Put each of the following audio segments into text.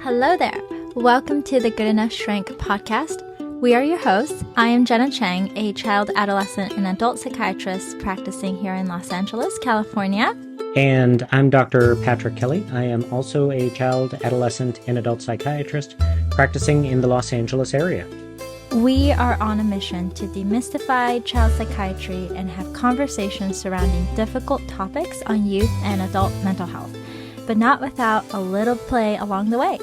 Hello there. Welcome to the Good.Enough.Shrink podcast. We are your hosts. I am Jenna Chang, a child, adolescent, and adult psychiatrist practicing here in Los Angeles, California. And I'm Dr. Patrick Kelly. I am also a child, adolescent, and adult psychiatrist practicing in the Los Angeles area. We are on a mission to demystify child psychiatry and have conversations surrounding difficult topics on youth and adult mental health, but not without a little play along the way.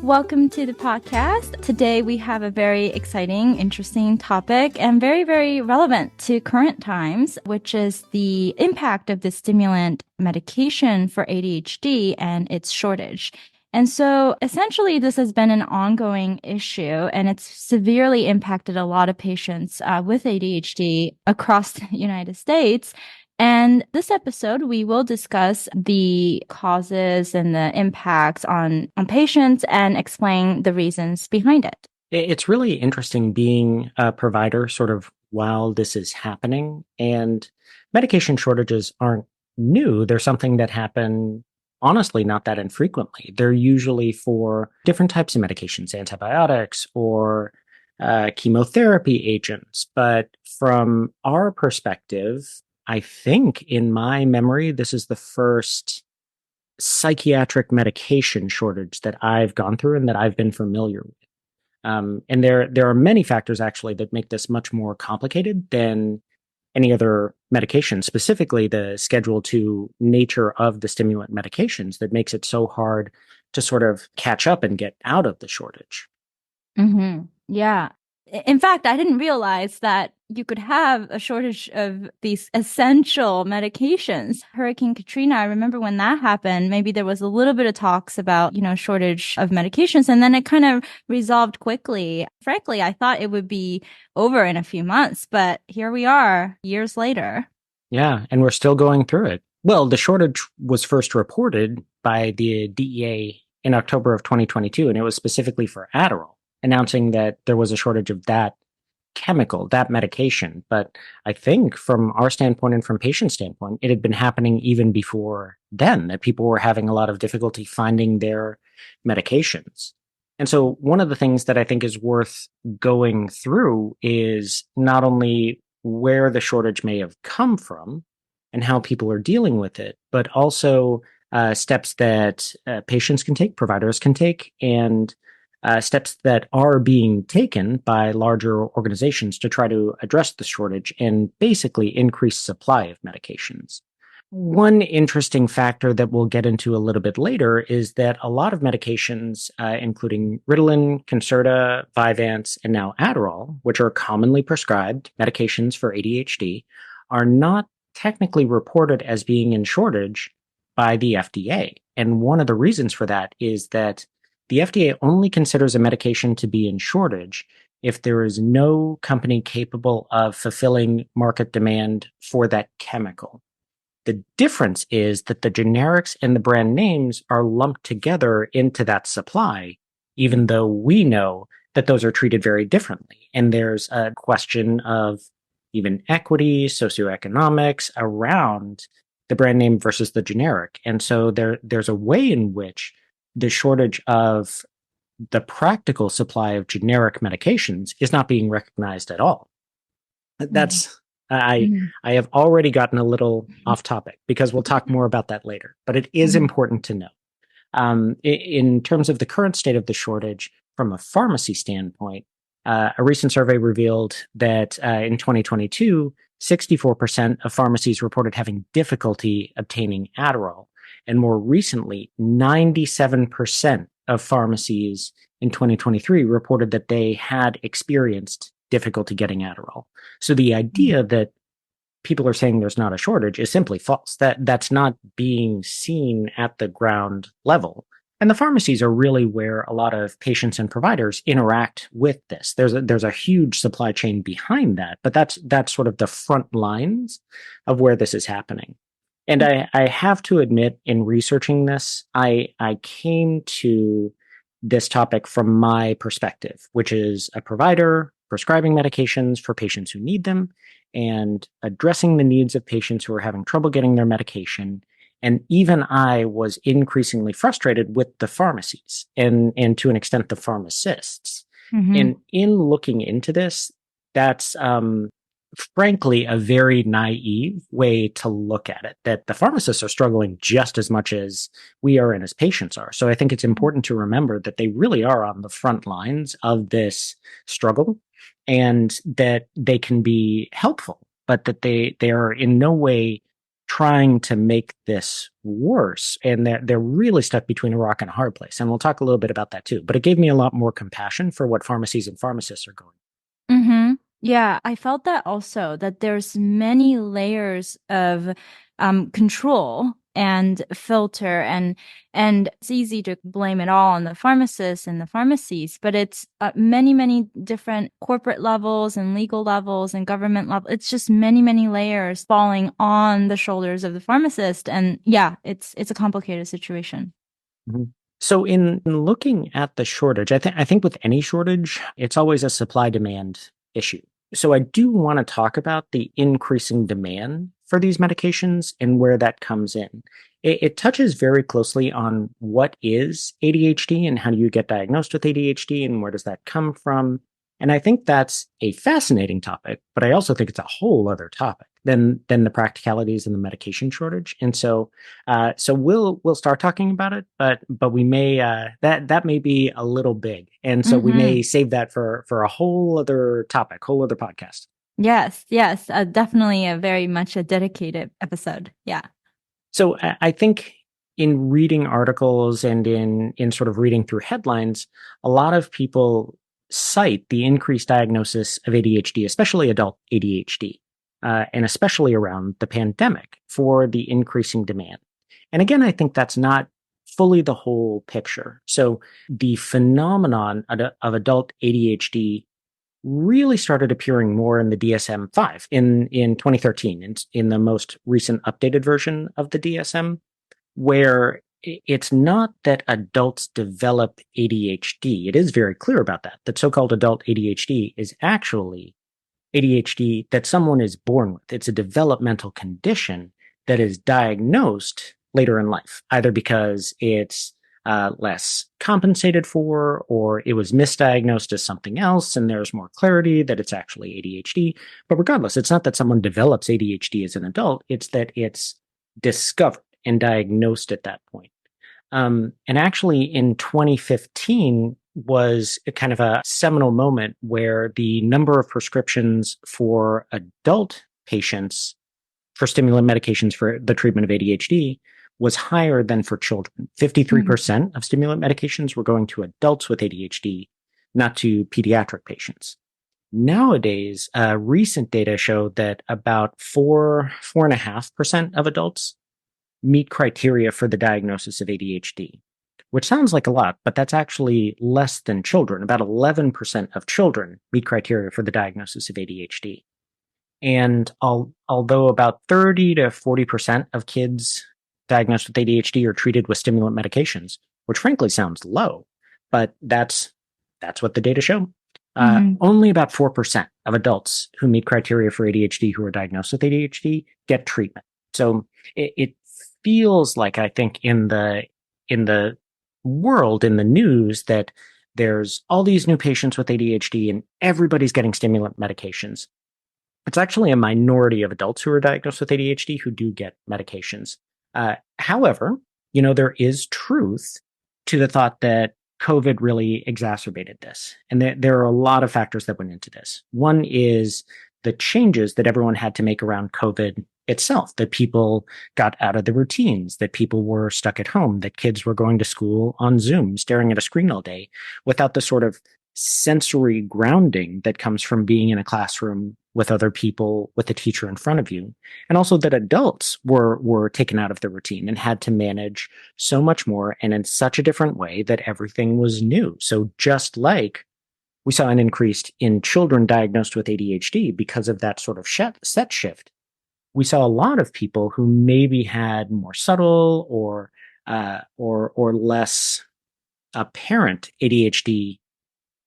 Welcome to the podcast. Today we have a very exciting, interesting topic and very, very relevant to current times, which is the impact of the stimulant medication for ADHD and its shortage. And so essentially this has been an ongoing issue and it's severely impacted a lot of patients with ADHD across the United States. And this episode, we will discuss the causes and the impacts on patients and explain the reasons behind it. It's really interesting being a provider sort of while this is happening. And medication shortages aren't new. They're something that happen, honestly, not that infrequently. They're usually for different types of medications, antibiotics or chemotherapy agents. But from our perspective, I think in my memory, this is the first psychiatric medication shortage that I've gone through and that I've been familiar with. And there are many factors actually that make this much more complicated than any other medication, specifically the Schedule II nature of the stimulant medications that makes it so hard to sort of catch up and get out of the shortage. Mm-hmm. Yeah. In fact, I didn't realize that you could have a shortage of these essential medications. Hurricane Katrina, I remember when that happened, maybe there was a little bit of talks about, shortage of medications, and then it kind of resolved quickly. Frankly, I thought it would be over in a few months, but here we are years later. Yeah, and we're still going through it. Well, the shortage was first reported by the DEA in October of 2022, and it was specifically for Adderall, announcing that there was a shortage of that chemical, that medication. But I think from our standpoint and from patient standpoint, it had been happening even before then, that people were having a lot of difficulty finding their medications. And so one of the things that I think is worth going through is not only where the shortage may have come from and how people are dealing with it, but also steps that patients can take, providers can take, and steps that are being taken by larger organizations to try to address the shortage and basically increase supply of medications. One interesting factor that we'll get into a little bit later is that a lot of medications, including Ritalin, Concerta, Vyvanse, and now Adderall, which are commonly prescribed medications for ADHD, are not technically reported as being in shortage by the FDA. And one of the reasons for that is that the FDA only considers a medication to be in shortage if there is no company capable of fulfilling market demand for that chemical. The difference is that the generics and the brand names are lumped together into that supply, even though we know that those are treated very differently. And there's a question of even equity, socioeconomics around the brand name versus the generic. And so there's a way in which the shortage of the practical supply of generic medications is not being recognized at all. That's, I have already gotten a little off topic because we'll talk more about that later, but it is important to know. In terms of the current state of the shortage from a pharmacy standpoint, a recent survey revealed that in 2022, 64% of pharmacies reported having difficulty obtaining Adderall. And more recently, 97% of pharmacies in 2023 reported that they had experienced difficulty getting Adderall. So the idea that people are saying there's not a shortage is simply false. That's not being seen at the ground level. And the pharmacies are really where a lot of patients and providers interact with this. There's a huge supply chain behind that, but that's sort of the front lines of where this is happening. And I have to admit, in researching this, I came to this topic from my perspective, which is a provider prescribing medications for patients who need them and addressing the needs of patients who are having trouble getting their medication. And even I was increasingly frustrated with the pharmacies and to an extent, the pharmacists. Mm-hmm. And in looking into this, that's frankly a very naive way to look at it, that the pharmacists are struggling just as much as we are and as patients are. So I think it's important to remember that they really are on the front lines of this struggle and that they can be helpful, but that they are in no way trying to make this worse. And they're really stuck between a rock and a hard place. And we'll talk a little bit about that too. But it gave me a lot more compassion for what pharmacies and pharmacists are going. Mm-hmm. Yeah, I felt that also, that there's many layers of control and filter, and it's easy to blame it all on the pharmacists and the pharmacies, but it's many, many different corporate levels and legal levels and government level. It's just many, many layers falling on the shoulders of the pharmacist, and yeah, it's a complicated situation. Mhm. So in looking at the shortage, I think with any shortage, it's always a supply demand issue. So I do want to talk about the increasing demand for these medications and where that comes in. It touches very closely on what is ADHD and how do you get diagnosed with ADHD and where does that come from. And I think that's a fascinating topic, but I also think it's a whole other topic than the practicalities and the medication shortage. And so we'll start talking about it, but we may that may be a little big, and so we Mm-hmm. may save that for a whole other topic, whole other podcast. Yes, yes, definitely a very much a dedicated episode. Yeah. So I think in reading articles and in sort of reading through headlines, a lot of people cite the increased diagnosis of ADHD, especially adult ADHD, and especially around the pandemic for the increasing demand. And again, I think that's not fully the whole picture. So the phenomenon of adult ADHD really started appearing more in the DSM-5 in 2013, in the most recent updated version of the DSM, where it's not that adults develop ADHD. It is very clear about that. That so-called adult ADHD is actually ADHD that someone is born with. It's a developmental condition that is diagnosed later in life, either because it's less compensated for, or it was misdiagnosed as something else, and there's more clarity that it's actually ADHD. But regardless, it's not that someone develops ADHD as an adult, it's that it's discovered and diagnosed at that point. And actually, in 2015 was a kind of a seminal moment where the number of prescriptions for adult patients for stimulant medications for the treatment of ADHD was higher than for children. 53% of stimulant medications were going to adults with ADHD, not to pediatric patients. Nowadays, recent data show that about 4.5% of adults meet criteria for the diagnosis of ADHD, which sounds like a lot, but that's actually less than children. About 11% of children meet criteria for the diagnosis of ADHD. And although about 30 to 40% of kids diagnosed with ADHD are treated with stimulant medications, which frankly sounds low, but that's what the data show. Mm-hmm. Only about 4% of adults who meet criteria for ADHD who are diagnosed with ADHD get treatment. So it feels like, I think, in the world, in the news, that there's all these new patients with ADHD and everybody's getting stimulant medications. It's actually a minority of adults who are diagnosed with ADHD who do get medications. However, there is truth to the thought that COVID really exacerbated this. And there are a lot of factors that went into this. One is the changes that everyone had to make around COVID itself, that people got out of the routines, that people were stuck at home, that kids were going to school on Zoom, staring at a screen all day without the sort of sensory grounding that comes from being in a classroom with other people, with a teacher in front of you. And also that adults were taken out of the routine and had to manage so much more and in such a different way that everything was new. So just like we saw an increase in children diagnosed with ADHD because of that sort of set shift, we saw a lot of people who maybe had more subtle or less apparent ADHD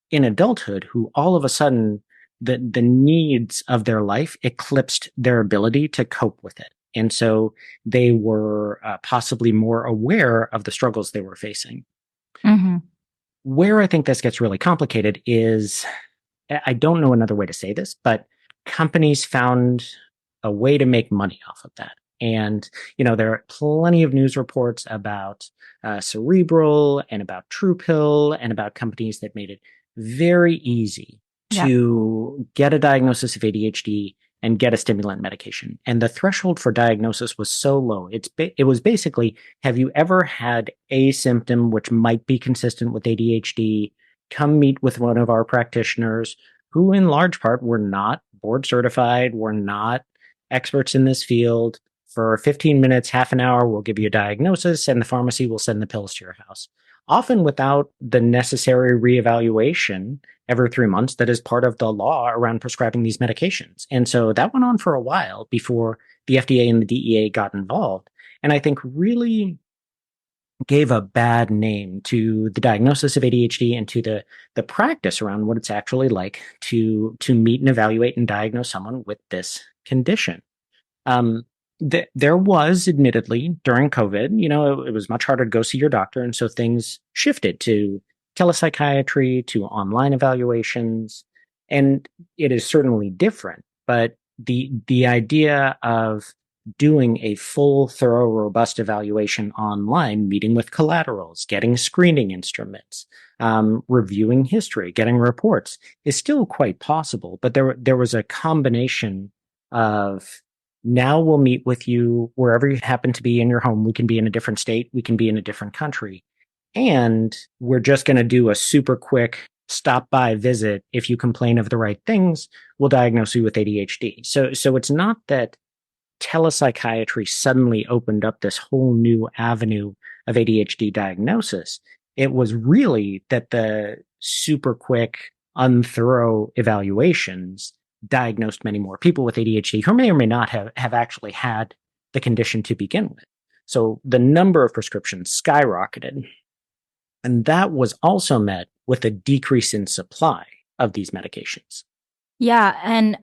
in adulthood who all of a sudden the needs of their life eclipsed their ability to cope with it. And so they were possibly more aware of the struggles they were facing. Mm-hmm. Where I think this gets really complicated is I don't know another way to say this, but companies found a way to make money off of that. And, there are plenty of news reports about Cerebral and about True Pill and about companies that made it very easy Yep. to get a diagnosis of ADHD and get a stimulant medication. And the threshold for diagnosis was so low. It was basically, have you ever had a symptom which might be consistent with ADHD? Come meet with one of our practitioners who in large part were not board certified, were not experts in this field. For 15 minutes, half an hour, we'll give you a diagnosis and the pharmacy will send the pills to your house. Often without the necessary reevaluation every 3 months that is part of the law around prescribing these medications. And so that went on for a while before the FDA and the DEA got involved. And I think really gave a bad name to the diagnosis of ADHD and to the practice around what it's actually like to meet and evaluate and diagnose someone with this condition. Um, there was admittedly during COVID, it was much harder to go see your doctor, and so things shifted to telepsychiatry, to online evaluations, and it is certainly different. But the idea of doing a full, thorough, robust evaluation online, meeting with collaterals, getting screening instruments, reviewing history, getting reports is still quite possible. But there was a combination of now we'll meet with you wherever you happen to be in your home. We can be in a different state. We can be in a different country. And we're just going to do a super quick stop by visit. If you complain of the right things, we'll diagnose you with ADHD. So it's not that telepsychiatry suddenly opened up this whole new avenue of ADHD diagnosis. It was really that the super quick, unthorough evaluations diagnosed many more people with ADHD who may or may not have actually had the condition to begin with. So the number of prescriptions skyrocketed. And that was also met with a decrease in supply of these medications. Yeah, and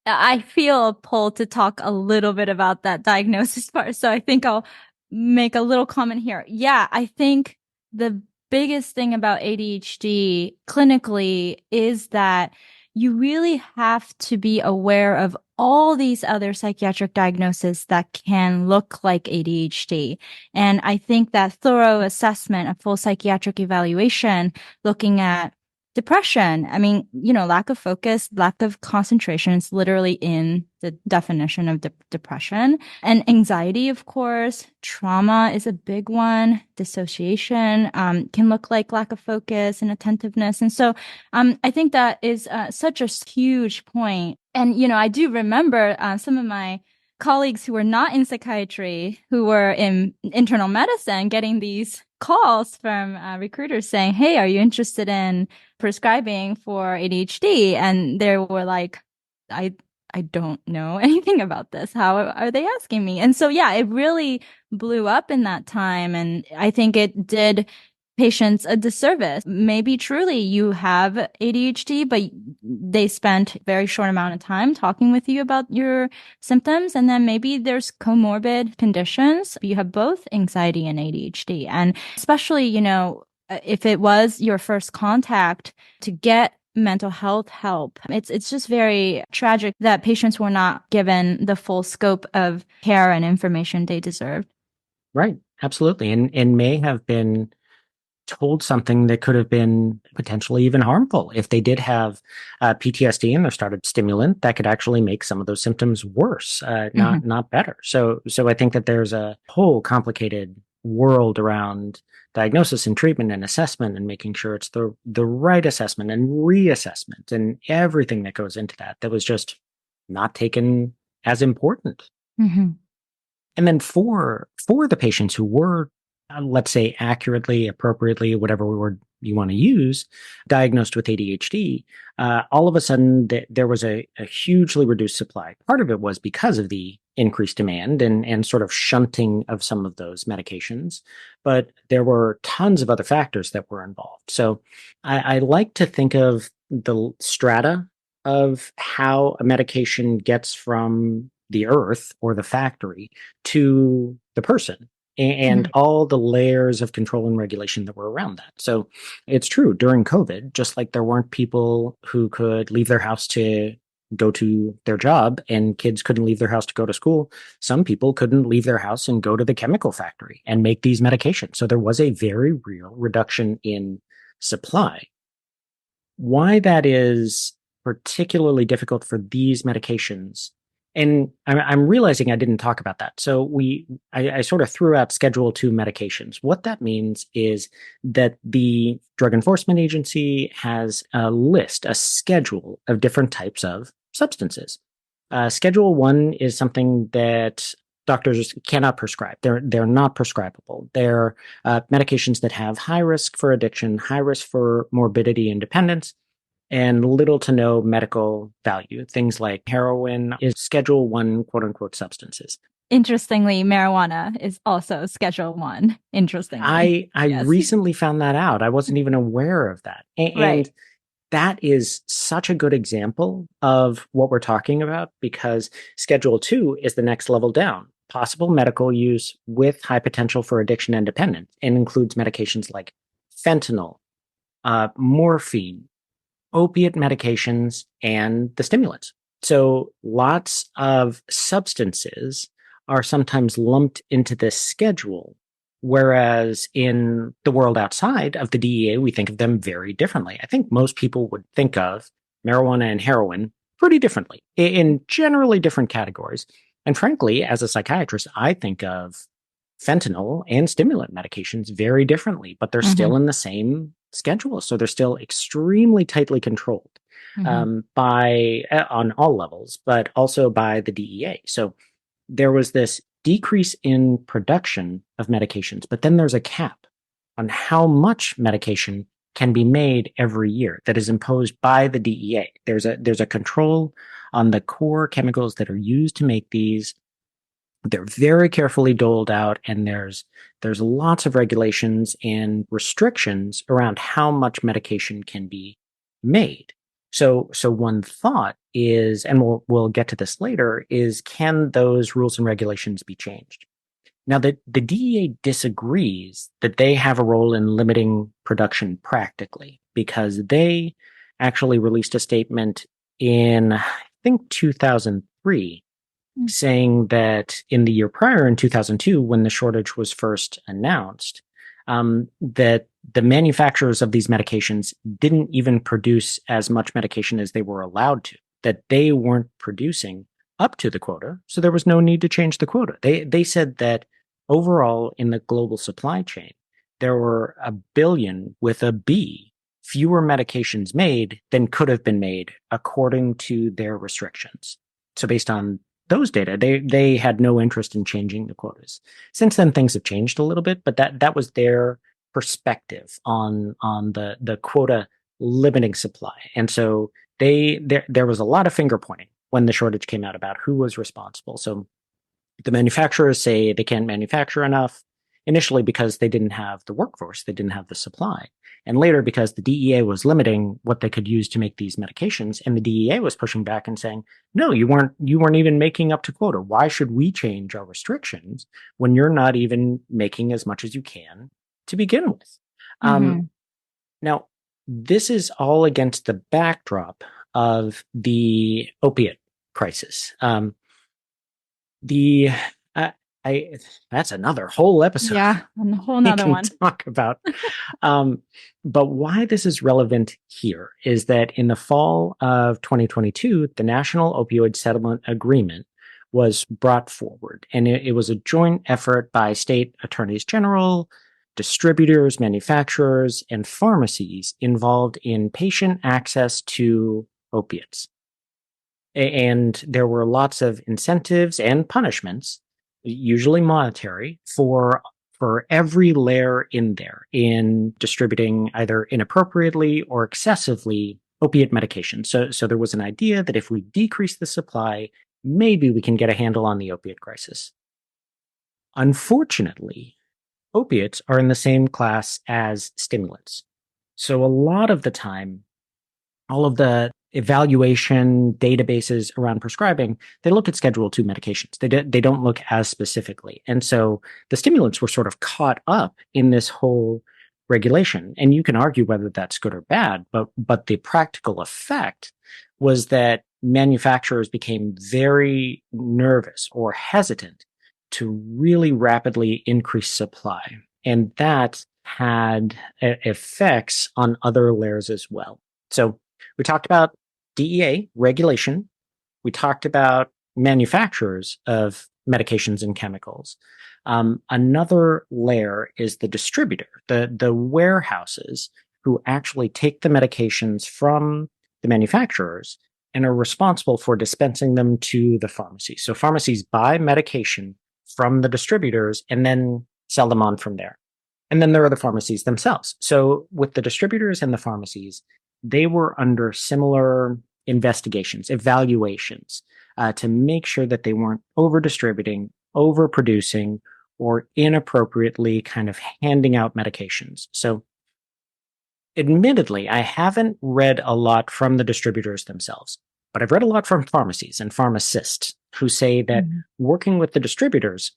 I feel a pull to talk a little bit about that diagnosis part. So I think I'll make a little comment here. Yeah, I think the biggest thing about ADHD clinically is that you really have to be aware of all these other psychiatric diagnoses that can look like ADHD. And I think that thorough assessment, a full psychiatric evaluation, looking at depression. I mean, lack of focus, lack of concentration is literally in the definition of depression. And anxiety, of course. Trauma is a big one. Dissociation can look like lack of focus and attentiveness. And so I think that is such a huge point. And, I do remember some of my colleagues who were not in psychiatry, who were in internal medicine, getting these calls from recruiters saying, "Hey, are you interested in prescribing for ADHD?" And they were like, I don't know anything about this. How are they asking me? And so, yeah, it really blew up in that time. And I think it did patients a disservice. Maybe truly you have ADHD, but they spent a very short amount of time talking with you about your symptoms. And then maybe there's comorbid conditions. You have both anxiety and ADHD. And especially, if it was your first contact to get mental health help, it's just very tragic that patients were not given the full scope of care and information they deserved. Right. Absolutely. And may have been told something that could have been potentially even harmful. If they did have PTSD and they started stimulant, that could actually make some of those symptoms worse, not better. So I think that there's a whole complicated world around diagnosis and treatment and assessment and making sure it's the right assessment and reassessment and everything that goes into that was just not taken as important. Mm-hmm. And then for the patients who were, let's say, accurately, appropriately, whatever word you want to use, diagnosed with ADHD, all of a sudden there was a hugely reduced supply. Part of it was because of the increased demand and sort of shunting of some of those medications, but there were tons of other factors that were involved. So I like to think of the strata of how a medication gets from the earth or the factory to the person and Mhm. all the layers of control and regulation that were around that. So it's true during COVID, just like there weren't people who could leave their house to go to their job and kids couldn't leave their house to go to school, some people couldn't leave their house and go to the chemical factory and make these medications. So there was a very real reduction in supply. Why that is particularly difficult for these medications, and I'm realizing I didn't talk about that. So I sort of threw out Schedule II medications. What that means is that the Drug Enforcement Agency has a list, a schedule of different types of substances. Schedule One is something that doctors cannot prescribe. They're not prescribable. They're medications that have high risk for addiction, high risk for morbidity and dependence, and little to no medical value. Things like heroin is Schedule One, quote unquote, substances. Interestingly, marijuana is also Schedule One. Interestingly. I Yes. recently found that out. I wasn't even aware of that. Right. And that is such a good example of what we're talking about because Schedule 2 is the next level down. Possible medical use with high potential for addiction and dependence and includes medications like fentanyl, morphine, opiate medications, and the stimulants. So lots of substances are sometimes lumped into this schedule, whereas in the world outside of the DEA, we think of them very differently. I think most people would think of marijuana and heroin pretty differently in generally different categories. And frankly, as a psychiatrist, I think of fentanyl and stimulant medications very differently, but they're Hmm. still in the same schedule. So they're still extremely tightly controlled Hmm. by on all levels, but also by the DEA. So there was this decrease in production of medications, but then there's a cap on how much medication can be made every year that is imposed by the DEA. There's a control on the core chemicals that are used to make these. They're very carefully doled out, and there's lots of regulations and restrictions around how much medication can be made. So one thought is, and we'll get to this later, is can those rules and regulations be changed? Now, the DEA disagrees that they have a role in limiting production practically because they actually released a statement in, I think, 2003 saying that in the year prior, in 2002, when the shortage was first announced, that the manufacturers of these medications didn't even produce as much medication as they were allowed to, that they weren't producing up to the quota. So there was no need to change the quota. They said that overall in the global supply chain, there were a billion with a B fewer medications made than could have been made according to their restrictions. So based on those data, they had no interest in changing the quotas. Since then, things have changed a little bit, but that was their perspective on the quota limiting supply. And so there was a lot of finger pointing when the shortage came out about who was responsible. So the manufacturers say they can't manufacture enough initially because they didn't have the workforce, they didn't have the supply. And later because the DEA was limiting what they could use to make these medications, and the DEA was pushing back and saying, "No, you weren't even making up to quota. Why should we change our restrictions when you're not even making as much as you can to begin with?" Um, Hmm. Now, this is all against the backdrop of the opiate crisis. The I, I That's another whole episode Yeah, a whole we nother can one. talk about. Um, but why this is relevant here is that in the fall of 2022, the National Opioid Settlement Agreement was brought forward, and it was a joint effort by state attorneys general, distributors, manufacturers, and pharmacies involved in patient access to opiates. And there were lots of incentives and punishments, usually monetary, for every layer in there in distributing either inappropriately or excessively opiate medication. So there was an idea that if we decrease the supply, maybe we can get a handle on the opiate crisis. Unfortunately, opiates are in the same class as stimulants. So a lot of the time, all of the evaluation databases around prescribing, they look at Schedule II medications. They don't look as specifically. And so the stimulants were sort of caught up in this whole regulation. And you can argue whether that's good or bad, but the practical effect was that manufacturers became very nervous or hesitant to really rapidly increase supply. And that had effects on other layers as well. So we talked about DEA regulation. We talked about manufacturers of medications and chemicals. Another layer is the distributor, the warehouses who actually take the medications from the manufacturers and are responsible for dispensing them to the pharmacy. So pharmacies buy medication from the distributors and then sell them on from there. And then there are the pharmacies themselves. So with the distributors and the pharmacies, they were under similar investigations, evaluations, to make sure that they weren't over distributing, overproducing, or inappropriately kind of handing out medications. So admittedly, I haven't read a lot from the distributors themselves, but I've read a lot from pharmacies and pharmacists who say that working with the distributors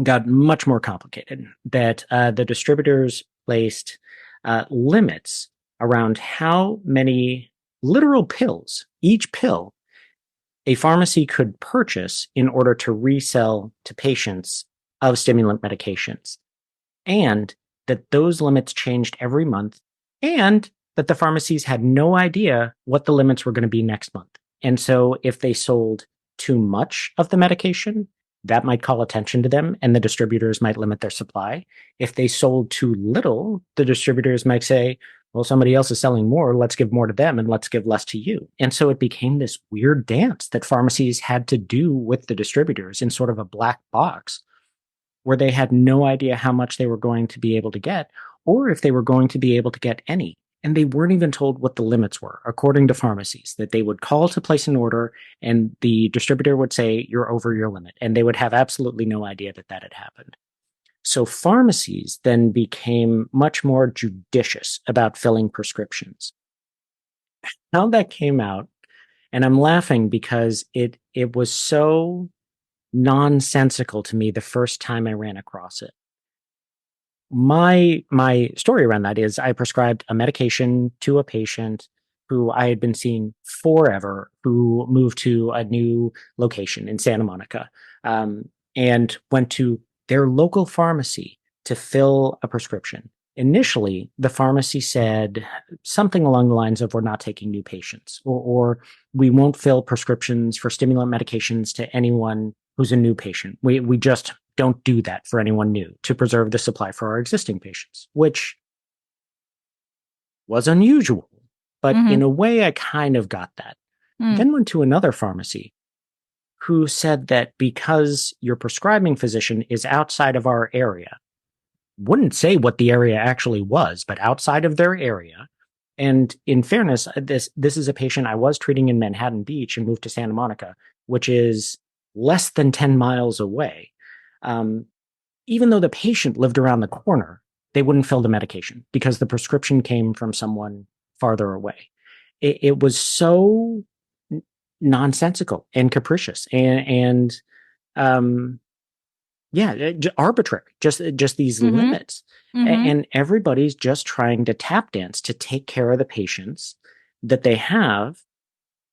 got much more complicated, that the distributors placed limits around how many literal pills, each pill, a pharmacy could purchase in order to resell to patients of stimulant medications. And that those limits changed every month, and that the pharmacies had no idea what the limits were going to be next month. And so if they sold too much of the medication, that might call attention to them and the distributors might limit their supply. If they sold too little, the distributors might say, well, somebody else is selling more, let's give more to them and let's give less to you. And so it became this weird dance that pharmacies had to do with the distributors in sort of a black box where they had no idea how much they were going to be able to get or if they were going to be able to get any. And they weren't even told what the limits were, according to pharmacies, that they would call to place an order and the distributor would say, you're over your limit. And they would have absolutely no idea that that had happened. So pharmacies then became much more judicious about filling prescriptions. How that came out, and I'm laughing because it was so nonsensical to me the first time I ran across it. My story around that is I prescribed a medication to a patient who I had been seeing forever, who moved to a new location in Santa Monica, and went to their local pharmacy to fill a prescription. Initially, the pharmacy said something along the lines of, we're not taking new patients, or we won't fill prescriptions for stimulant medications to anyone who's a new patient. We just don't do that for anyone new to preserve the supply for our existing patients, which was unusual. But in a way, I kind of got that. Then went to another pharmacy who said that because your prescribing physician is outside of our area, wouldn't say what the area actually was, but outside of their area. And in fairness, this is a patient I was treating in Manhattan Beach and moved to Santa Monica, which is less than 10 miles away. Even though the patient lived around the corner, they wouldn't fill the medication because the prescription came from someone farther away. It was so nonsensical and capricious and arbitrary, just these limits. And everybody's just trying to tap dance to take care of the patients that they have,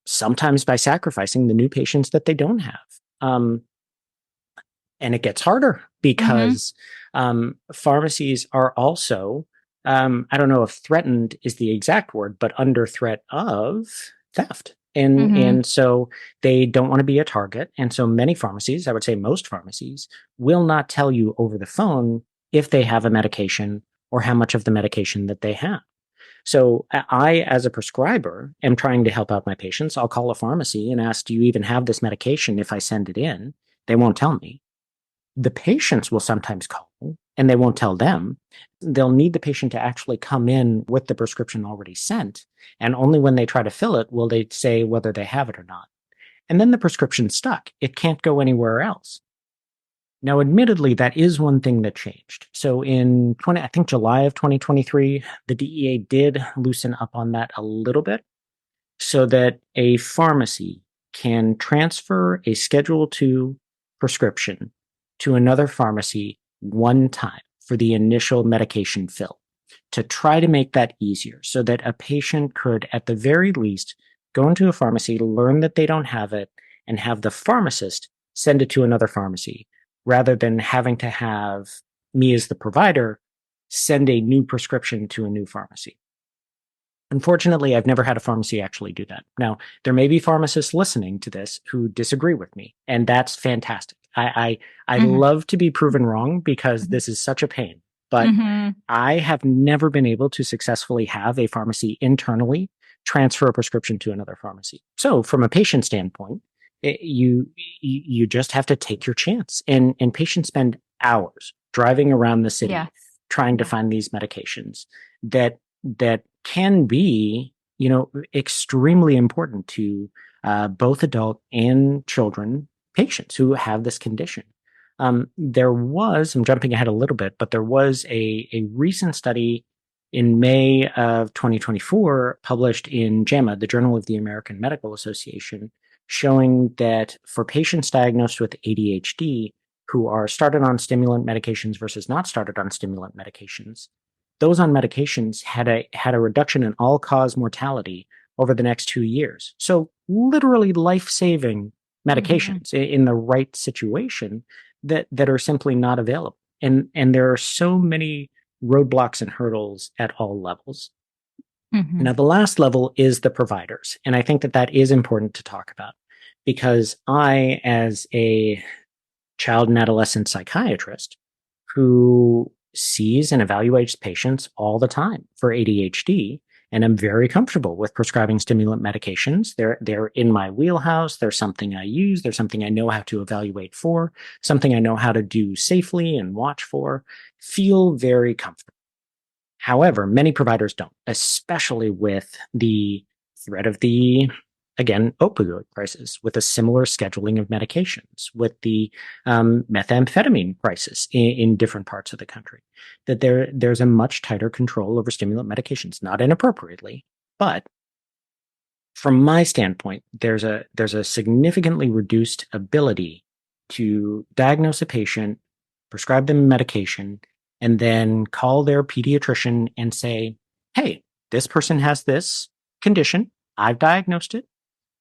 sometimes by sacrificing the new patients that they don't have. And it gets harder because pharmacies are also, I don't know if threatened is the exact word, but under threat of theft. And so they don't want to be a target. And so many pharmacies, I would say most pharmacies, will not tell you over the phone if they have a medication or how much of the medication that they have. So I, as a prescriber, am trying to help out my patients. I'll call a pharmacy and ask, do you even have this medication if I send it in? They won't tell me. The patients will sometimes call and they won't tell them. They'll need the patient to actually come in with the prescription already sent. And only when they try to fill it will they say whether they have it or not. And then the prescription's stuck. It can't go anywhere else. Now, admittedly, that is one thing that changed. So I think July of 2023, the DEA did loosen up on that a little bit. so that a pharmacy can transfer a Schedule II prescription to another pharmacy one time for the initial medication fill to try to make that easier so that a patient could, at the very least, go into a pharmacy, learn that they don't have it, and have the pharmacist send it to another pharmacy rather than having to have me as the provider send a new prescription to a new pharmacy. Unfortunately, I've never had a pharmacy actually do that. Now, there may be pharmacists listening to this who disagree with me, and that's fantastic. I Mm-hmm. love to be proven wrong because this is such a pain. But Mm-hmm. I have never been able to successfully have a pharmacy internally transfer a prescription to another pharmacy. So, from a patient standpoint, you just have to take your chance. And patients spend hours driving around the city Yes. trying to Yeah. find these medications that can be, extremely important to both adult and children patients who have this condition. I'm jumping ahead a little bit, but there was a recent study in May of 2024 published in JAMA, the Journal of the American Medical Association, showing that for patients diagnosed with ADHD who are started on stimulant medications versus not started on stimulant medications, those on medications had a reduction in all-cause mortality over the next 2 years. So literally life-saving Mm-hmm. medications in the right situation that are simply not available. And there are so many roadblocks and hurdles at all levels. Mm-hmm. Now, the last level is the providers. And I think that is important to talk about because I, as a child and adolescent psychiatrist who sees and evaluates patients all the time for ADHD, and I'm very comfortable with prescribing stimulant medications. They're in my wheelhouse. They're something I use. They're something I know how to evaluate for, something I know how to do safely and watch for. Feel very comfortable. However, many providers don't, especially with the threat of the, again, opioid crisis, with a similar scheduling of medications, with the methamphetamine crisis in different parts of the country. That there's a much tighter control over stimulant medications, not inappropriately, but from my standpoint, there's a significantly reduced ability to diagnose a patient, prescribe them medication, and then call their pediatrician and say, "Hey, this person has this condition. I've diagnosed it.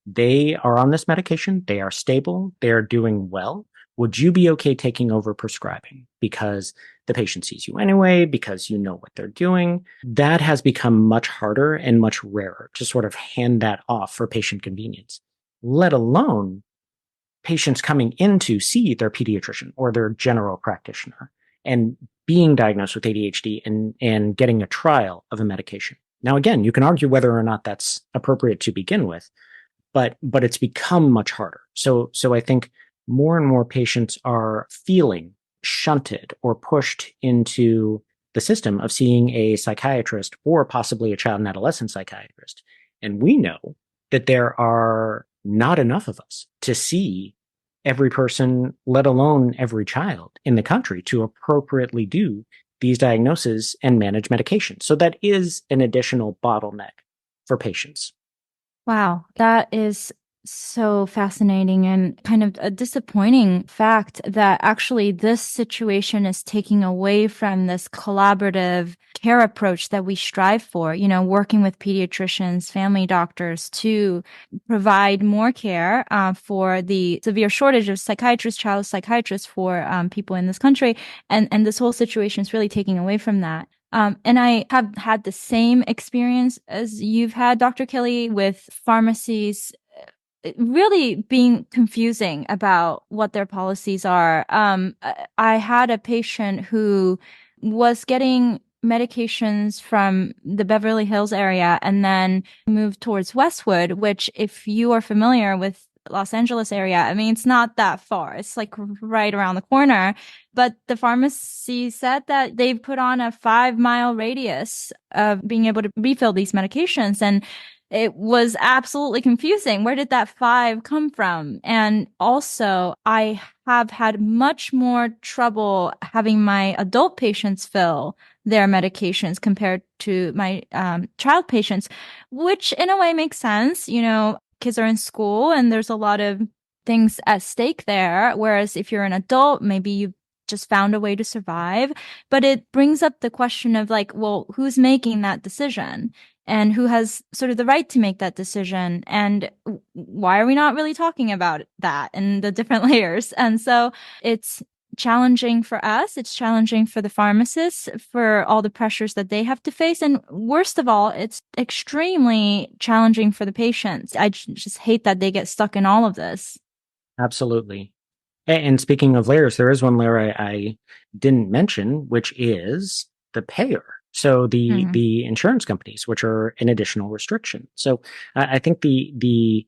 They are on this medication. They are stable. They are doing well. Would you be okay taking over prescribing? Because the patient sees you anyway, because you know what they're doing." That has become much harder and much rarer to sort of hand that off for patient convenience, let alone patients coming in to see their pediatrician or their general practitioner and being diagnosed with ADHD and getting a trial of a medication. Now, again, you can argue whether or not that's appropriate to begin with, but it's become much harder. So I think more and more patients are feeling shunted or pushed into the system of seeing a psychiatrist or possibly a child and adolescent psychiatrist. And we know that there are not enough of us to see every person, let alone every child in the country, to appropriately do these diagnoses and manage medication. So that is an additional bottleneck for patients. Wow, that is so fascinating and kind of a disappointing fact that actually this situation is taking away from this collaborative care approach that we strive for, working with pediatricians, family doctors to provide more care for the severe shortage of psychiatrists, child psychiatrists for people in this country. And this whole situation is really taking away from that. And I have had the same experience as you've had, Dr. Kelly, with pharmacies really being confusing about what their policies are. I had a patient who was getting medications from the Beverly Hills area and then moved towards Westwood, which, if you are familiar with Los Angeles area, I mean, it's not that far. It's like right around the corner. But the pharmacy said that they've put on a 5 mile radius of being able to refill these medications. And it was absolutely confusing. Where did that 5 come from? And also, I have had much more trouble having my adult patients fill their medications compared to my child patients, which in a way makes sense. Kids are in school and there's a lot of things at stake there. Whereas if you're an adult, maybe you just found a way to survive. But it brings up the question of like, well, who's making that decision? And who has sort of the right to make that decision? And why are we not really talking about that and the different layers? And so it's challenging for us. It's challenging for the pharmacists for all the pressures that they have to face. And worst of all, it's extremely challenging for the patients. I just hate that they get stuck in all of this. Absolutely. And speaking of layers, there is one layer I didn't mention, which is the payer. So Mhm. the insurance companies, which are an additional restriction. So I think the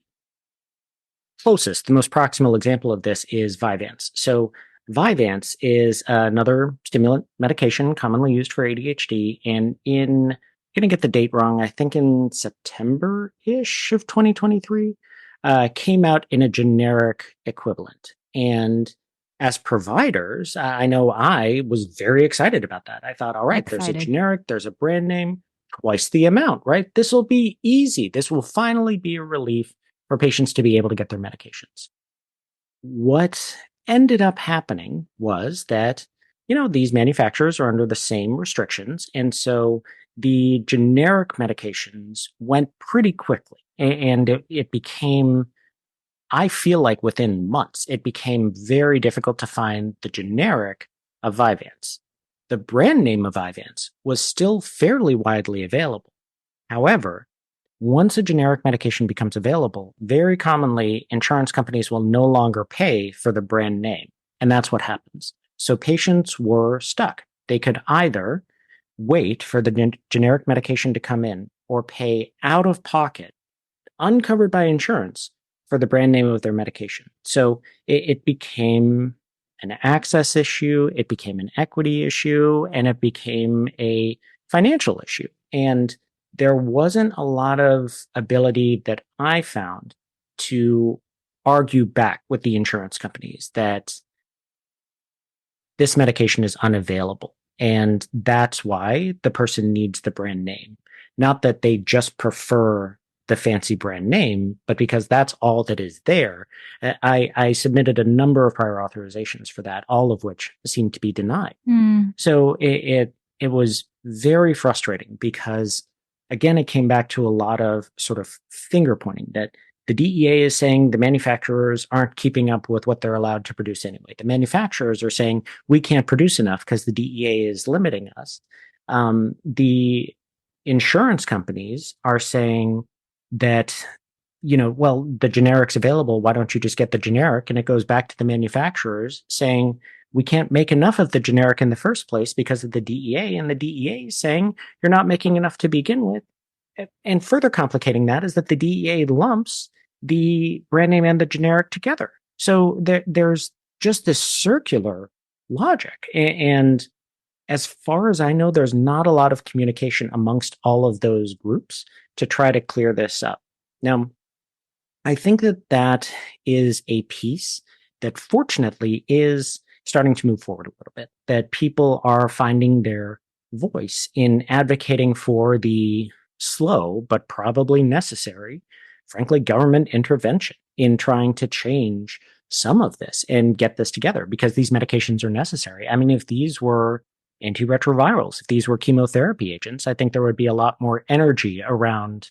closest, the most proximal example of this is Vyvanse. So Vyvanse is another stimulant medication commonly used for ADHD. And I'm going to get the date wrong, I think in September-ish of 2023, came out in a generic equivalent. And as providers, I know I was very excited about that. I thought, all right, there's a Excited. generic, there's a brand name, twice the amount, right? This will be easy. This will finally be a relief for patients to be able to get their medications. What ended up happening was that, these manufacturers are under the same restrictions. And so the generic medications went pretty quickly. And it became, I feel like within months, it became very difficult to find the generic of Vyvanse. The brand name of Vyvanse was still fairly widely available. However, once a generic medication becomes available, very commonly insurance companies will no longer pay for the brand name. And that's what happens. So patients were stuck. They could either wait for the generic medication to come in or pay out of pocket, uncovered by insurance, for the brand name of their medication. So it became an access issue, it became an equity issue, and it became a financial issue. And there wasn't a lot of ability that I found to argue back with the insurance companies that this medication is unavailable. And that's why the person needs the brand name. Not that they just prefer the fancy brand name, but because that's all that is there. I submitted a number of prior authorizations for that, all of which seemed to be denied. Mm. So it was very frustrating because again, it came back to a lot of sort of finger pointing that the DEA is saying the manufacturers aren't keeping up with what they're allowed to produce anyway. The manufacturers are saying we can't produce enough because the DEA is limiting us. The insurance companies are saying that, well, the generic's available. Why don't you just get the generic? And it goes back to the manufacturers saying, we can't make enough of the generic in the first place because of the DEA, and the DEA is saying you're not making enough to begin with. And further complicating that is that the DEA lumps the brand name and the generic together. So there's just this circular logic. And as far as I know, there's not a lot of communication amongst all of those groups to try to clear this up. Now, I think that is a piece that fortunately is starting to move forward a little bit, that people are finding their voice in advocating for the slow but probably necessary, frankly, government intervention in trying to change some of this and get this together because these medications are necessary. I mean, if these were antiretrovirals, if these were chemotherapy agents, I think there would be a lot more energy around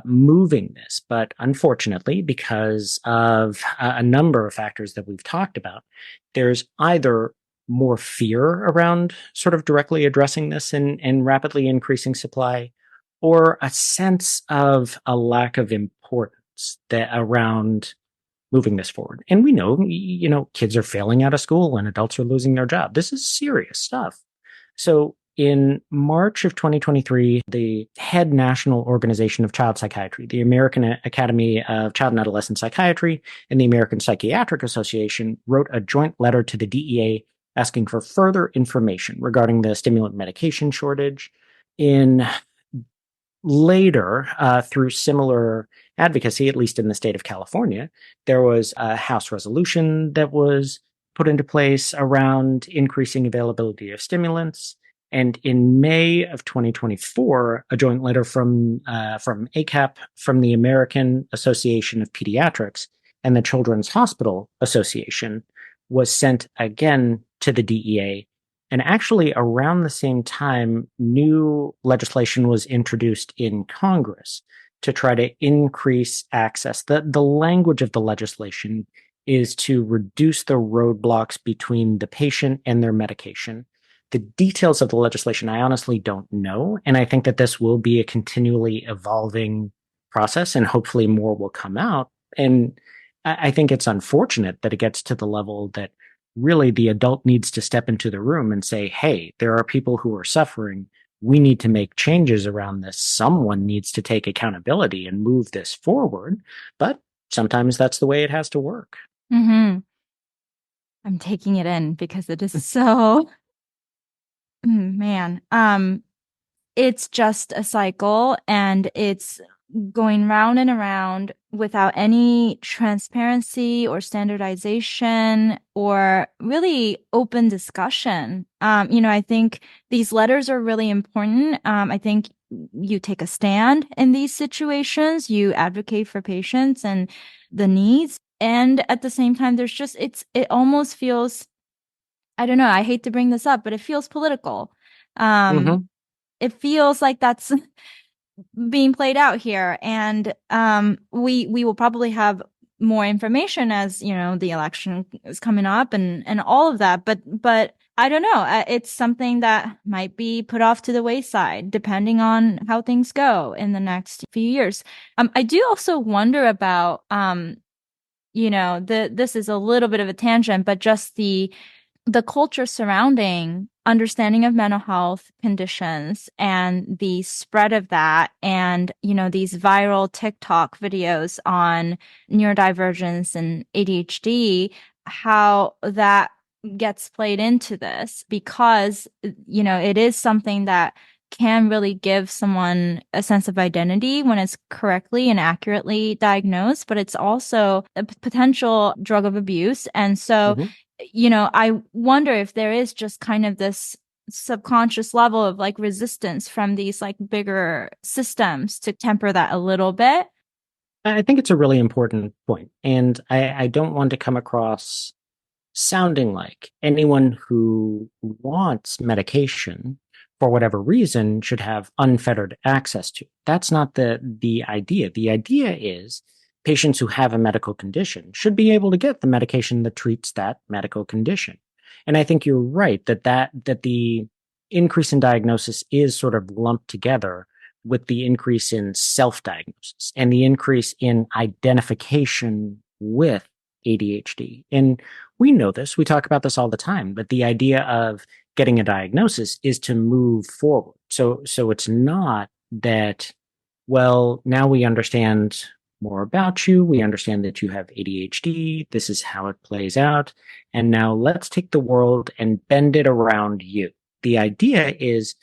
moving this. But unfortunately, because of a number of factors that we've talked about, there's either more fear around sort of directly addressing this and rapidly increasing supply, or a sense of a lack of importance that around moving this forward. And we know, kids are failing out of school and adults are losing their job. This is serious stuff. So in March of 2023, the head national organization of child psychiatry, the American Academy of Child and Adolescent Psychiatry, and the American Psychiatric Association wrote a joint letter to the DEA asking for further information regarding the stimulant medication shortage. In later, through similar advocacy, at least in the state of California, there was a House resolution that was put into place around increasing availability of stimulants. And in May of 2024, a joint letter from ACAP, from the American Association of Pediatrics, and the Children's Hospital Association was sent again to the DEA. And actually, around the same time, new legislation was introduced in Congress to try to increase access. The language of the legislation is to reduce the roadblocks between the patient and their medication. The details of the legislation, I honestly don't know. And I think that this will be a continually evolving process, and hopefully more will come out. And I think it's unfortunate that it gets to the level that really the adult needs to step into the room and say, hey, there are people who are suffering. We need to make changes around this. Someone needs to take accountability and move this forward. But sometimes that's the way it has to work. Mm-hmm. I'm taking it in because it is so, man. It's just a cycle, and it's going round and around without any transparency or standardization or really open discussion. I think these letters are really important. I think you take a stand in these situations, you advocate for patients and the needs. And at the same time, it almost feels, I don't know, I hate to bring this up, but it feels political. Mm-hmm. It feels like that's being played out here, and we will probably have more information as the election is coming up and all of that, but I don't know, it's something that might be put off to the wayside depending on how things go in the next few years. I do also wonder about this is a little bit of a tangent, but just the culture surrounding understanding of mental health conditions and the spread of that, and these viral TikTok videos on neurodivergence and ADHD, how that gets played into this, because it is something that can really give someone a sense of identity when it's correctly and accurately diagnosed, but it's also a potential drug of abuse. And so Mm-hmm. I wonder if there is just kind of this subconscious level of like resistance from these like bigger systems to temper that a little bit. I think it's a really important point. And I don't want to come across sounding like anyone who wants medication for whatever reason should have unfettered access to. That's not the idea. The idea is patients who have a medical condition should be able to get the medication that treats that medical condition. And I think you're right that the increase in diagnosis is sort of lumped together with the increase in self-diagnosis and the increase in identification with ADHD. And we know this, we talk about this all the time, but the idea of getting a diagnosis is to move forward. So it's not that, well, now we understand more about you. We understand that you have ADHD. This is how it plays out. And now let's take the world and bend it around you. The idea is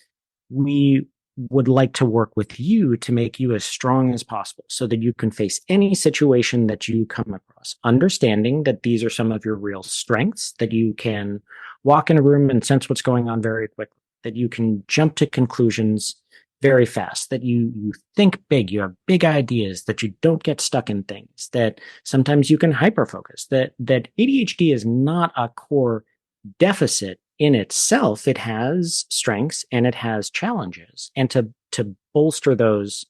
we would like to work with you to make you as strong as possible so that you can face any situation that you come across, understanding that these are some of your real strengths, that you can walk in a room and sense what's going on very quickly, that you can jump to conclusions very fast, that you think big, you have big ideas, that you don't get stuck in things, that sometimes you can hyperfocus, that ADHD is not a core deficit in itself. It has strengths and it has challenges, and to bolster those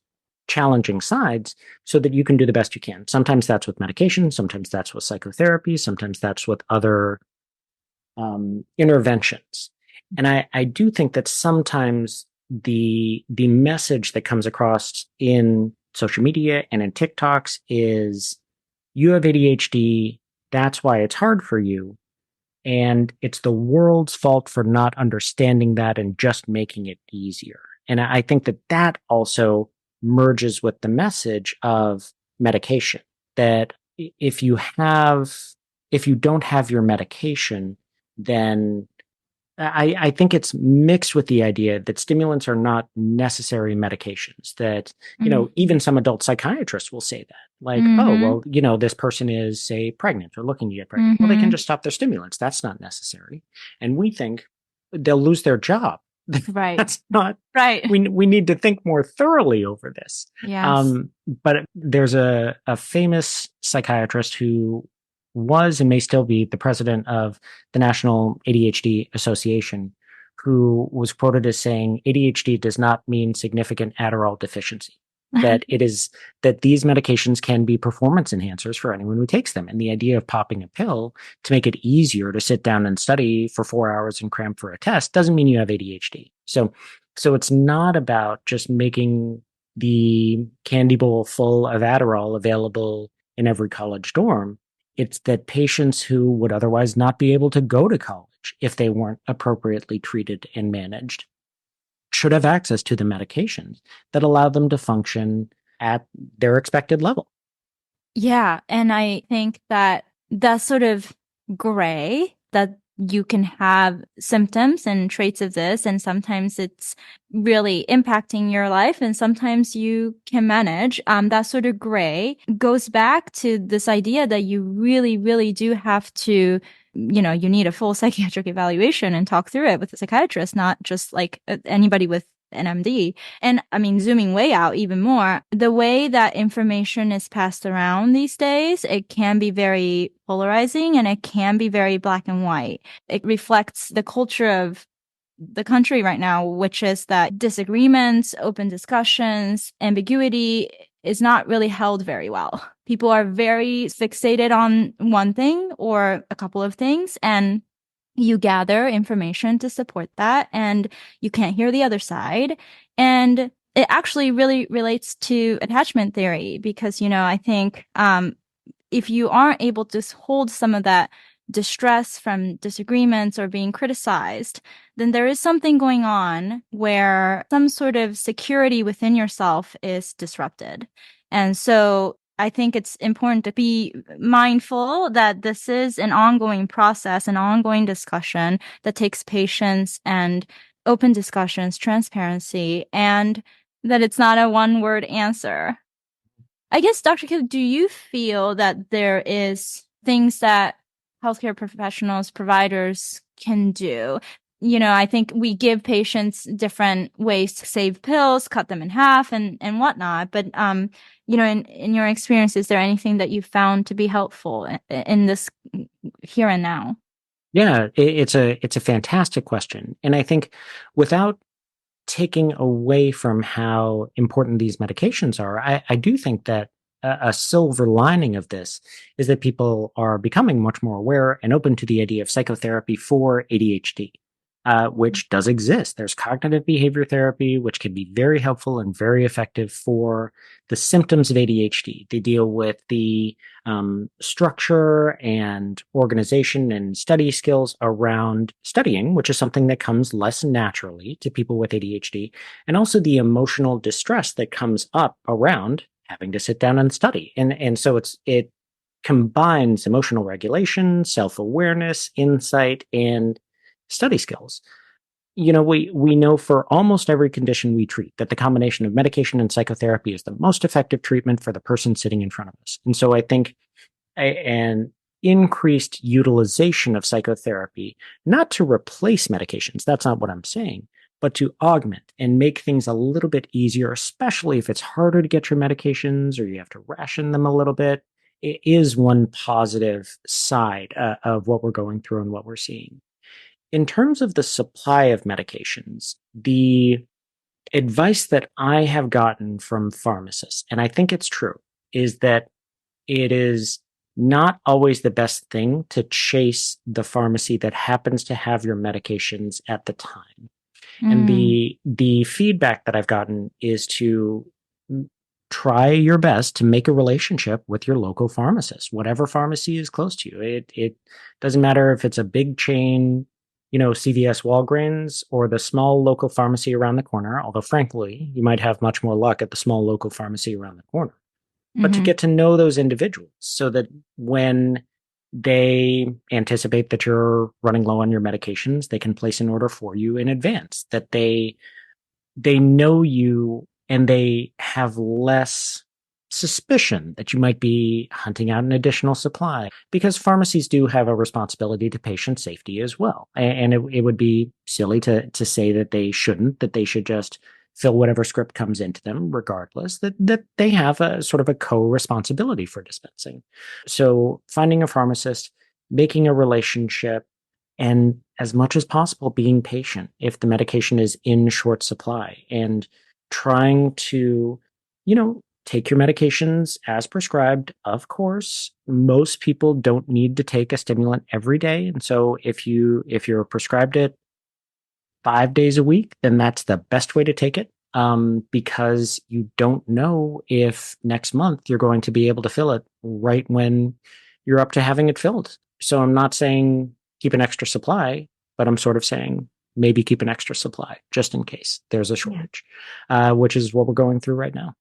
challenging sides so that you can do the best you can. Sometimes that's with medication, sometimes that's with psychotherapy, sometimes that's with other interventions. And I do think that sometimes the message that comes across in social media and in TikToks is you have ADHD, that's why it's hard for you. And it's the world's fault for not understanding that and just making it easier. And I think that also merges with the message of medication, that if you don't have your medication, then I think it's mixed with the idea that stimulants are not necessary medications, that, Mm-hmm. even some adult psychiatrists will say that, like, oh, Mm-hmm. well, this person is, say, pregnant or looking to get pregnant. Well, they can Mm-hmm. just stop their stimulants. That's not necessary. And we think they'll lose their job Right. That's not, Right. we need to think more thoroughly over this. Yes. But there's a famous psychiatrist who was and may still be the president of the National ADHD Association, who was quoted as saying, ADHD does not mean significant Adderall deficiency. That it is that these medications can be performance enhancers for anyone who takes them. And the idea of popping a pill to make it easier to sit down and study for 4 hours and cram for a test doesn't mean you have ADHD. So it's not about just making the candy bowl full of Adderall available in every college dorm. It's that patients who would otherwise not be able to go to college if they weren't appropriately treated and managed should have access to the medications that allow them to function at their expected level. Yeah, and I think that that sort of gray that you can have symptoms and traits of this, and sometimes it's really impacting your life, and sometimes you can manage. That sort of gray goes back to this idea that you really, really do have to, you need a full psychiatric evaluation and talk through it with a psychiatrist, not just like anybody with an MD. And I mean, zooming way out even more, the way that information is passed around these days, it can be very polarizing and it can be very black and white. It reflects the culture of the country right now, which is that disagreements, open discussions, ambiguity is not really held very well. People are very fixated on one thing or a couple of things, and you gather information to support that, and you can't hear the other side. And it actually really relates to attachment theory because, I think if you aren't able to hold some of that distress from disagreements or being criticized, then there is something going on where some sort of security within yourself is disrupted. And so I think it's important to be mindful that this is an ongoing process, an ongoing discussion that takes patience and open discussions, transparency, and that it's not a one-word answer. I guess, Dr. Kill, do you feel that there is things that healthcare professionals, providers can do? I think we give patients different ways to save pills, cut them in half and whatnot. But, in your experience, is there anything that you found to be helpful in this here and now? Yeah, it's a fantastic question. And I think without taking away from how important these medications are, I do think that a silver lining of this is that people are becoming much more aware and open to the idea of psychotherapy for ADHD, which does exist. There's cognitive behavior therapy, which can be very helpful and very effective for the symptoms of ADHD. They deal with the structure and organization and study skills around studying, which is something that comes less naturally to people with ADHD, and also the emotional distress that comes up around having to sit down and study. And so it combines emotional regulation, self-awareness, insight, and study skills. We know for almost every condition we treat that the combination of medication and psychotherapy is the most effective treatment for the person sitting in front of us. And so I think an increased utilization of psychotherapy, not to replace medications, that's not what I'm saying, but to augment and make things a little bit easier, especially if it's harder to get your medications or you have to ration them a little bit. It is one positive side of what we're going through and what we're seeing. In terms of the supply of medications, the advice that I have gotten from pharmacists, and I think it's true, is that it is not always the best thing to chase the pharmacy that happens to have your medications at the time. And Mm. the feedback that I've gotten is to try your best to make a relationship with your local pharmacist, whatever pharmacy is close to you. It doesn't matter if it's a big chain, CVS, Walgreens, or the small local pharmacy around the corner, although frankly, you might have much more luck at the small local pharmacy around the corner. But to Mm-hmm. get to know those individuals so that when they anticipate that you're running low on your medications, they can place an order for you in advance, that they know you and they have less suspicion that you might be hunting out an additional supply, because pharmacies do have a responsibility to patient safety as well. And it would be silly to say that they shouldn't, that they should just fill whatever script comes into them, regardless, that they have a sort of a co-responsibility for dispensing. So finding a pharmacist, making a relationship, and as much as possible being patient if the medication is in short supply, and trying to, take your medications as prescribed. Of course, most people don't need to take a stimulant every day, and so if you're prescribed it 5 days a week, then that's the best way to take it. Because you don't know if next month you're going to be able to fill it right when you're up to having it filled. So I'm not saying keep an extra supply, but I'm sort of saying maybe keep an extra supply just in case there's a shortage, which is what we're going through right now.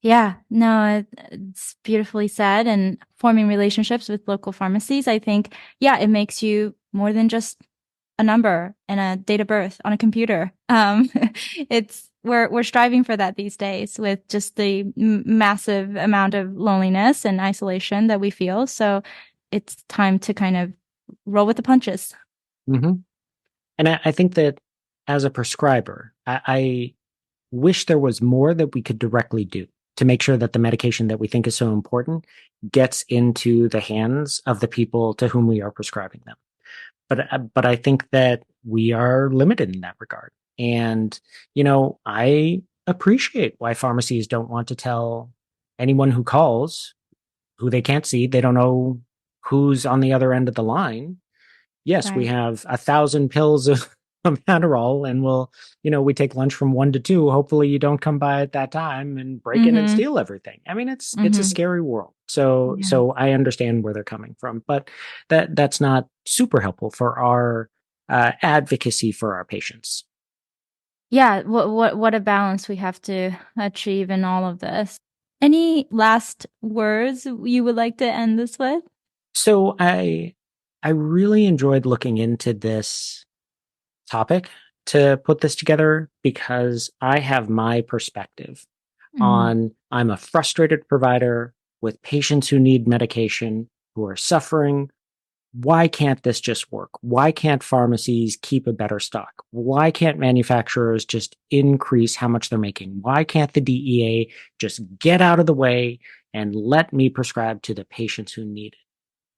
Yeah, no, it's beautifully said. And forming relationships with local pharmacies, I think, yeah, it makes you more than just a number and a date of birth on a computer. It's we're striving for that these days with just the massive amount of loneliness and isolation that we feel. So it's time to kind of roll with the punches. Mm-hmm. And I think that as a prescriber, I wish there was more that we could directly do to make sure that the medication that we think is so important gets into the hands of the people to whom we are prescribing them. But I think that we are limited in that regard. And, I appreciate why pharmacies don't want to tell anyone who calls who they can't see. They don't know who's on the other end of the line. Yes, we Right. have 1,000 pills of Adderall, and we take lunch from 1 to 2. Hopefully you don't come by at that time and break in and Mm-hmm. steal everything. I mean, it's a Mm-hmm. scary world. So Yeah. so I understand where they're coming from, but that's not super helpful for our advocacy for our patients. Yeah, what a balance we have to achieve in all of this. Any last words you would like to end this with? So I really enjoyed looking into this topic to put this together because I have my perspective Mm-hmm. on I'm a frustrated provider with patients who need medication, who are suffering. Why can't this just work? Why can't pharmacies keep a better stock? Why can't manufacturers just increase how much they're making? Why can't the DEA just get out of the way and let me prescribe to the patients who need it?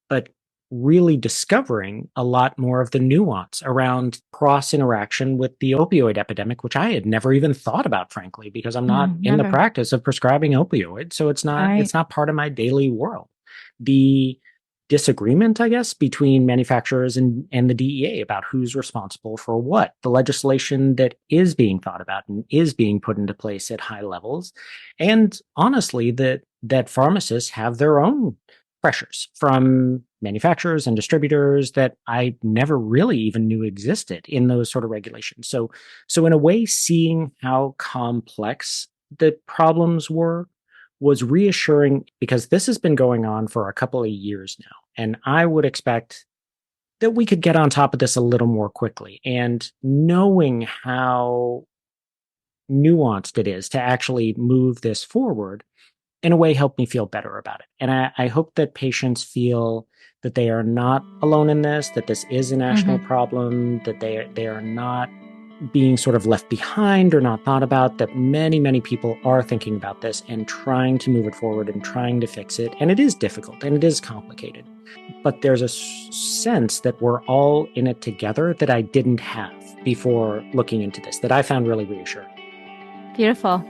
But really discovering a lot more of the nuance around cross interaction with the opioid epidemic, which I had never even thought about, frankly, because I'm not No, in the never. practice of prescribing opioids. So Right. it's not part of my daily world. The disagreement, I guess, between manufacturers and the DEA about who's responsible for what, the legislation that is being thought about and is being put into place at high levels, and honestly, that pharmacists have their own pressures from manufacturers and distributors that I never really even knew existed in those sort of regulations. So in a way, seeing how complex the problems were was reassuring because this has been going on for a couple of years now. And I would expect that we could get on top of this a little more quickly. And knowing how nuanced it is to actually move this forward in a way helped me feel better about it. And I hope that patients feel that they are not alone in this, that this is a national Mm-hmm. problem, that they are not being sort of left behind or not thought about, that many, many people are thinking about this and trying to move it forward and trying to fix it. And it is difficult and it is complicated. But there's a sense that we're all in it together that I didn't have before looking into this, that I found really reassuring. Beautiful.